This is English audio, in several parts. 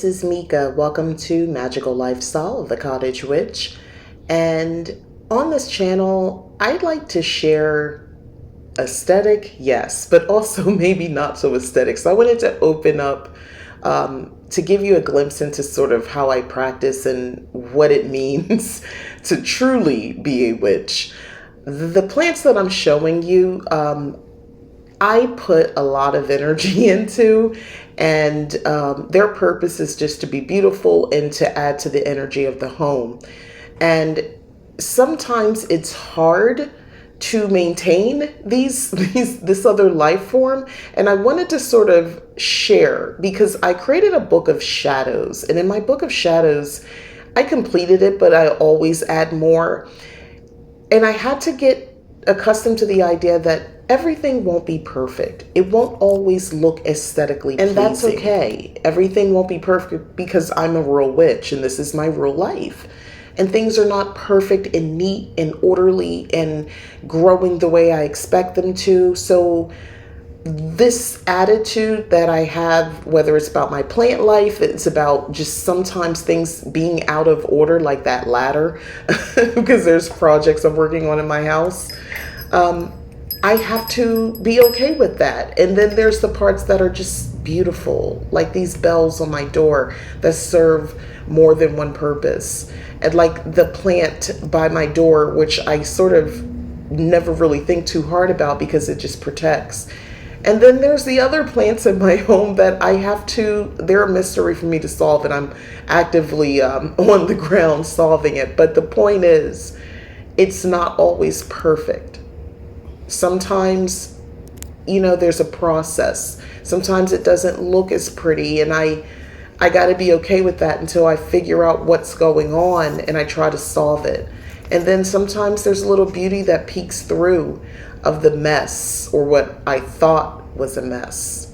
this is Mika. Welcome to Magical Lifestyle of the Cottage Witch. And on this channel, I'd like to share aesthetic, yes, but also maybe not so aesthetic. So I wanted to open up to give you a glimpse into sort of how I practice and what it means to truly be a witch. The plants that I'm showing you, I put a lot of energy into, and their purpose is just to be beautiful and to add to the energy of the home. And sometimes it's hard to maintain this other life form, and I wanted to sort of share because I created a book of shadows, and in my book of shadows, I completed it, but I always add more. And I had to get accustomed to the idea that everything won't be perfect. It won't always look aesthetically pleasing. And that's okay. Everything won't be perfect because I'm a real witch and this is my real life. And things are not perfect and neat and orderly and growing the way I expect them to. So this attitude that I have, whether it's about my plant life, it's about just sometimes things being out of order, like that ladder, because there's projects I'm working on in my house. I have to be okay with that. And then there's the parts that are just beautiful, like these bells on my door that serve more than one purpose. And like the plant by my door, which I sort of never really think too hard about because it just protects. And then there's the other plants in my home that I have to, they're a mystery for me to solve, and I'm actively on the ground solving it. But the point is, it's not always perfect. Sometimes, there's a process. Sometimes it doesn't look as pretty, and I got to be okay with that until I figure out what's going on and I try to solve it. And then sometimes there's a little beauty that peeks through of the mess, or what I thought was a mess.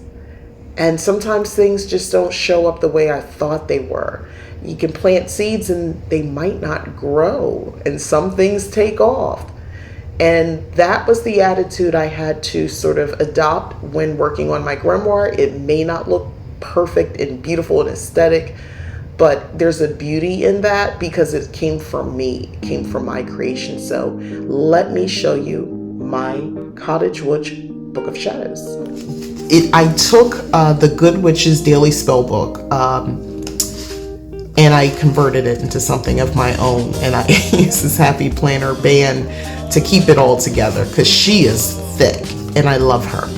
And sometimes things just don't show up the way I thought they were. You can plant seeds and they might not grow, and some things take off. And that was the attitude I had to sort of adopt when working on my grimoire. It may not look perfect and beautiful and aesthetic, but there's a beauty in that because it came from me, it came from my creation. So let me show you my Cottage Witch Book of Shadows. I took the Good Witch's Daily Spellbook and I converted it into something of my own, and I use this Happy Planner band to keep it all together because she is thick and I love her.